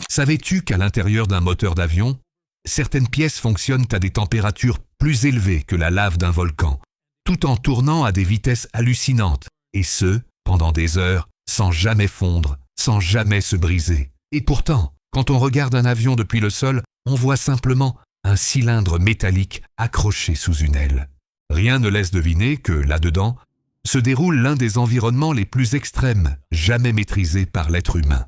Savais-tu qu'à l'intérieur d'un moteur d'avion, certaines pièces fonctionnent à des températures plus élevées que la lave d'un volcan, tout en tournant à des vitesses hallucinantes, et ce, pendant des heures, sans jamais fondre, sans jamais se briser. Et pourtant, quand on regarde un avion depuis le sol, on voit simplement un cylindre métallique accroché sous une aile. Rien ne laisse deviner que, là-dedans, se déroule l'un des environnements les plus extrêmes jamais maîtrisés par l'être humain.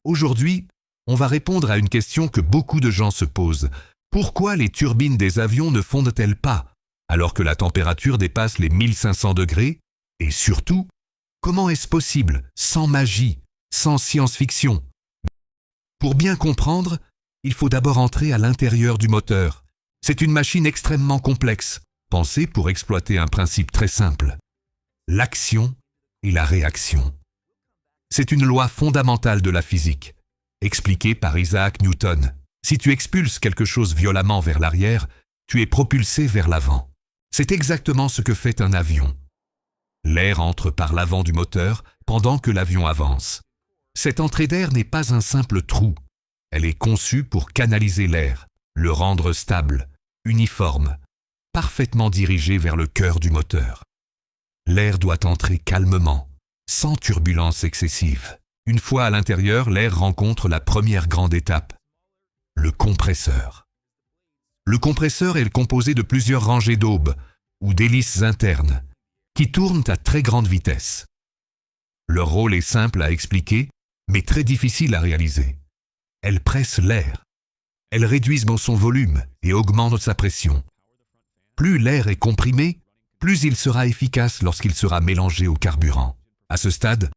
Aujourd'hui, on va répondre à une question que beaucoup de gens se posent. Pourquoi les turbines des avions ne fondent-elles pas, alors que la température dépasse les 1500 degrés? Et surtout, comment est-ce possible, sans magie, sans science-fiction? Pour bien comprendre, il faut d'abord entrer à l'intérieur du moteur. C'est une machine extrêmement complexe, pensée pour exploiter un principe très simple: l'action et la réaction. C'est une loi fondamentale de la physique, expliquée par Isaac Newton. Si tu expulses quelque chose violemment vers l'arrière, tu es propulsé vers l'avant. C'est exactement ce que fait un avion. L'air entre par l'avant du moteur pendant que l'avion avance. Cette entrée d'air n'est pas un simple trou. Elle est conçue pour canaliser l'air, le rendre stable, uniforme, parfaitement dirigé vers le cœur du moteur. L'air doit entrer calmement, sans turbulence excessive. Une fois à l'intérieur, l'air rencontre la première grande étape, le compresseur. Le compresseur est composé de plusieurs rangées d'aubes, ou d'hélices internes, qui tournent à très grande vitesse. Leur rôle est simple à expliquer, mais très difficile à réaliser. Elles pressent l'air. Elles réduisent son volume et augmentent sa pression. Plus l'air est comprimé, plus il sera efficace lorsqu'il sera mélangé au carburant. À ce stade,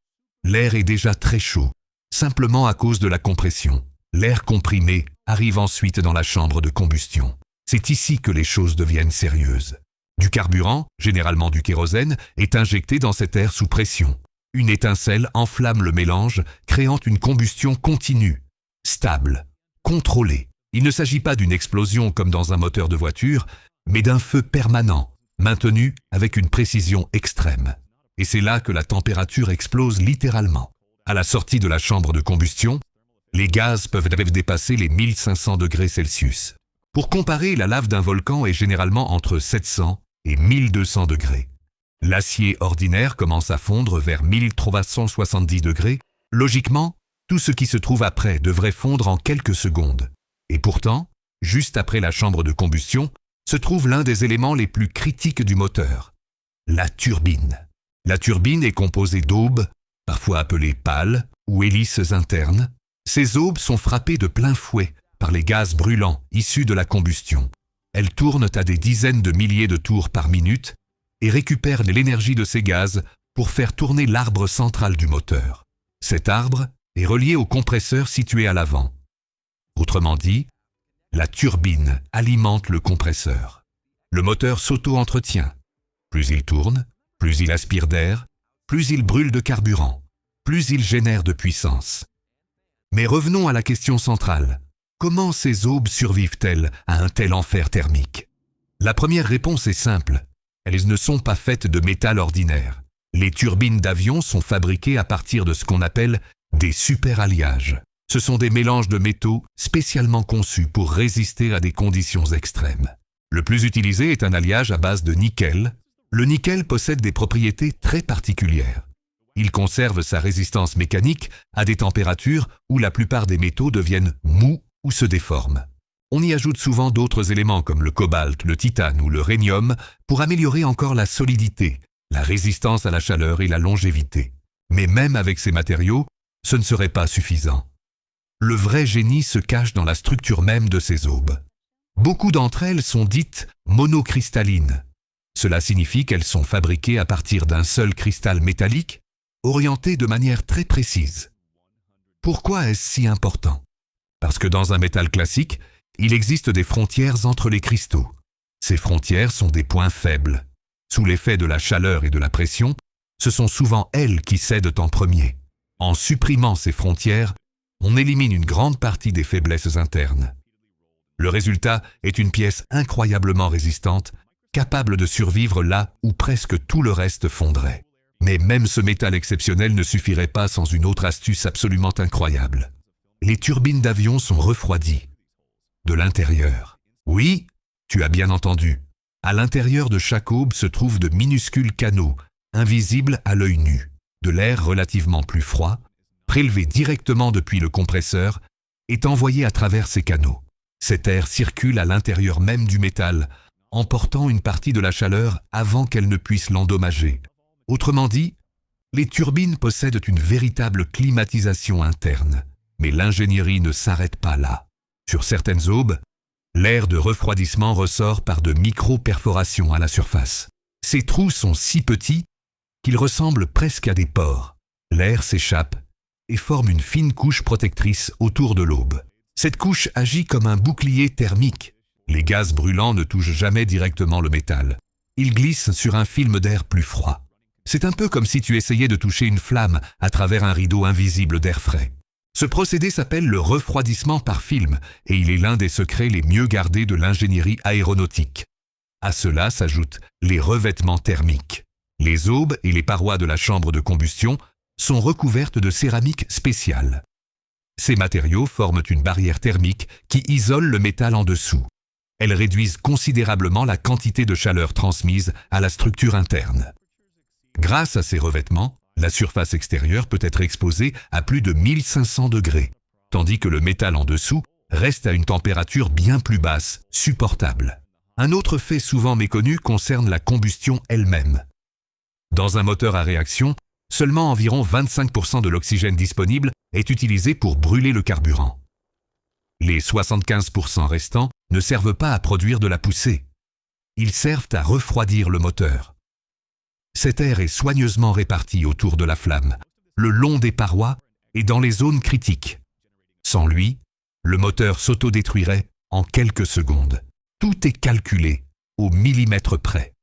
l'air est déjà très chaud, simplement à cause de la compression. L'air comprimé arrive ensuite dans la chambre de combustion. C'est ici que les choses deviennent sérieuses. Du carburant, généralement du kérosène, est injecté dans cet air sous pression. Une étincelle enflamme le mélange, créant une combustion continue, stable, contrôlée. Il ne s'agit pas d'une explosion comme dans un moteur de voiture, mais d'un feu permanent, maintenu avec une précision extrême. Et c'est là que la température explose littéralement. À la sortie de la chambre de combustion, les gaz peuvent dépasser les 1500 degrés Celsius. Pour comparer, la lave d'un volcan est généralement entre 700 et 1200 degrés. L'acier ordinaire commence à fondre vers 1370 degrés. Logiquement, tout ce qui se trouve après devrait fondre en quelques secondes. Et pourtant, juste après la chambre de combustion, se trouve l'un des éléments les plus critiques du moteur, la turbine. La turbine est composée d'aubes, parfois appelées pales ou hélices internes. Ces aubes sont frappées de plein fouet par les gaz brûlants issus de la combustion. Elles tournent à des dizaines de milliers de tours par minute et récupèrent l'énergie de ces gaz pour faire tourner l'arbre central du moteur. Cet arbre est relié au compresseur situé à l'avant. Autrement dit, la turbine alimente le compresseur. Le moteur s'auto-entretient. Plus il tourne, plus il aspire d'air, plus il brûle de carburant, plus il génère de puissance. Mais revenons à la question centrale. Comment ces aubes survivent-elles à un tel enfer thermique? La première réponse est simple. Elles ne sont pas faites de métal ordinaire. Les turbines d'avion sont fabriquées à partir de ce qu'on appelle des superalliages. Ce sont des mélanges de métaux spécialement conçus pour résister à des conditions extrêmes. Le plus utilisé est un alliage à base de nickel. Le nickel possède des propriétés très particulières. Il conserve sa résistance mécanique à des températures où la plupart des métaux deviennent mous ou se déforment. On y ajoute souvent d'autres éléments comme le cobalt, le titane ou le rhénium pour améliorer encore la solidité, la résistance à la chaleur et la longévité. Mais même avec ces matériaux, ce ne serait pas suffisant. Le vrai génie se cache dans la structure même de ces aubes. Beaucoup d'entre elles sont dites monocristallines. Cela signifie qu'elles sont fabriquées à partir d'un seul cristal métallique, orienté de manière très précise. Pourquoi est-ce si important? Parce que dans un métal classique, il existe des frontières entre les cristaux. Ces frontières sont des points faibles. Sous l'effet de la chaleur et de la pression, ce sont souvent elles qui cèdent en premier. En supprimant ces frontières, on élimine une grande partie des faiblesses internes. Le résultat est une pièce incroyablement résistante capable de survivre là où presque tout le reste fondrait. Mais même ce métal exceptionnel ne suffirait pas sans une autre astuce absolument incroyable. Les turbines d'avion sont refroidies. De l'intérieur. Oui, tu as bien entendu. À l'intérieur de chaque aube se trouvent de minuscules canaux, invisibles à l'œil nu. De l'air relativement plus froid, prélevé directement depuis le compresseur, est envoyé à travers ces canaux. Cet air circule à l'intérieur même du métal, emportant une partie de la chaleur avant qu'elle ne puisse l'endommager. Autrement dit, les turbines possèdent une véritable climatisation interne. Mais l'ingénierie ne s'arrête pas là. Sur certaines aubes, l'air de refroidissement ressort par de micro-perforations à la surface. Ces trous sont si petits qu'ils ressemblent presque à des pores. L'air s'échappe et forme une fine couche protectrice autour de l'aube. Cette couche agit comme un bouclier thermique. Les gaz brûlants ne touchent jamais directement le métal. Ils glissent sur un film d'air plus froid. C'est un peu comme si tu essayais de toucher une flamme à travers un rideau invisible d'air frais. Ce procédé s'appelle le refroidissement par film et il est l'un des secrets les mieux gardés de l'ingénierie aéronautique. À cela s'ajoutent les revêtements thermiques. Les aubes et les parois de la chambre de combustion sont recouvertes de céramique spéciale. Ces matériaux forment une barrière thermique qui isole le métal en dessous. Elles réduisent considérablement la quantité de chaleur transmise à la structure interne. Grâce à ces revêtements, la surface extérieure peut être exposée à plus de 1500 degrés, tandis que le métal en dessous reste à une température bien plus basse, supportable. Un autre fait souvent méconnu concerne la combustion elle-même. Dans un moteur à réaction, seulement environ 25% de l'oxygène disponible est utilisé pour brûler le carburant. Les 75% restants ne servent pas à produire de la poussée. Ils servent à refroidir le moteur. Cet air est soigneusement réparti autour de la flamme, le long des parois et dans les zones critiques. Sans lui, le moteur s'autodétruirait en quelques secondes. Tout est calculé au millimètre près.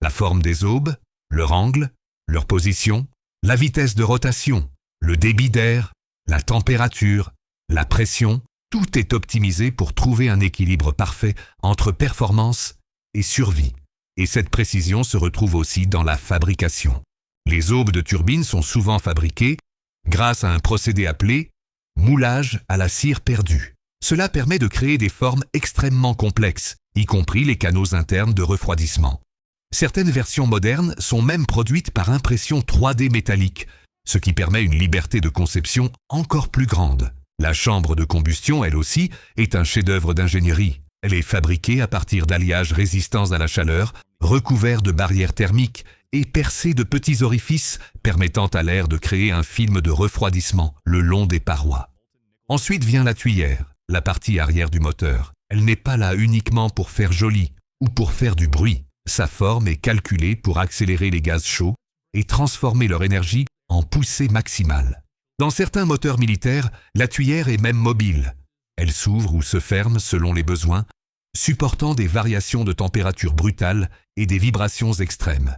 La forme des aubes, leur angle, leur position, la vitesse de rotation, le débit d'air, la température, la pression, tout est optimisé pour trouver un équilibre parfait entre performance et survie. Et cette précision se retrouve aussi dans la fabrication. Les aubes de turbines sont souvent fabriquées grâce à un procédé appelé moulage à la cire perdue. Cela permet de créer des formes extrêmement complexes, y compris les canaux internes de refroidissement. Certaines versions modernes sont même produites par impression 3D métallique, ce qui permet une liberté de conception encore plus grande. La chambre de combustion, elle aussi, est un chef-d'œuvre d'ingénierie. Elle est fabriquée à partir d'alliages résistants à la chaleur, recouverts de barrières thermiques et percés de petits orifices permettant à l'air de créer un film de refroidissement le long des parois. Ensuite vient la tuyère, la partie arrière du moteur. Elle n'est pas là uniquement pour faire joli ou pour faire du bruit. Sa forme est calculée pour accélérer les gaz chauds et transformer leur énergie en poussée maximale. Dans certains moteurs militaires, la tuyère est même mobile. Elle s'ouvre ou se ferme selon les besoins, supportant des variations de température brutales et des vibrations extrêmes.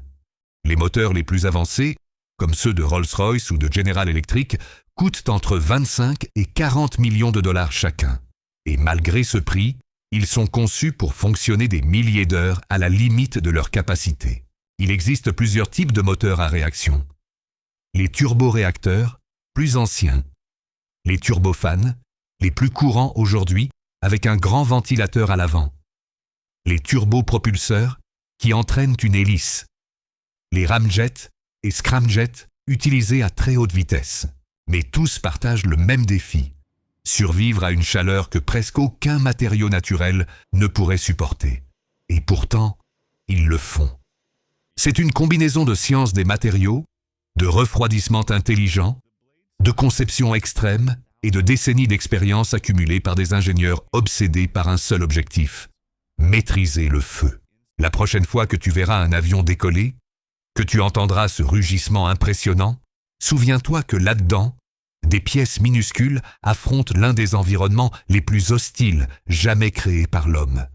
Les moteurs les plus avancés, comme ceux de Rolls-Royce ou de General Electric, coûtent entre 25 et 40 millions de dollars chacun. Et malgré ce prix, ils sont conçus pour fonctionner des milliers d'heures à la limite de leur capacité. Il existe plusieurs types de moteurs à réaction. Les turboréacteurs, plus anciens. Les turbofans, les plus courants aujourd'hui, avec un grand ventilateur à l'avant. Les turbopropulseurs, qui entraînent une hélice. Les ramjets et scramjets, utilisés à très haute vitesse. Mais tous partagent le même défi. Survivre à une chaleur que presque aucun matériau naturel ne pourrait supporter. Et pourtant, ils le font. C'est une combinaison de science des matériaux, de refroidissement intelligent, de conception extrême et de décennies d'expérience accumulées par des ingénieurs obsédés par un seul objectif, maîtriser le feu. La prochaine fois que tu verras un avion décoller, que tu entendras ce rugissement impressionnant, souviens-toi que là-dedans, des pièces minuscules affrontent l'un des environnements les plus hostiles jamais créés par l'homme.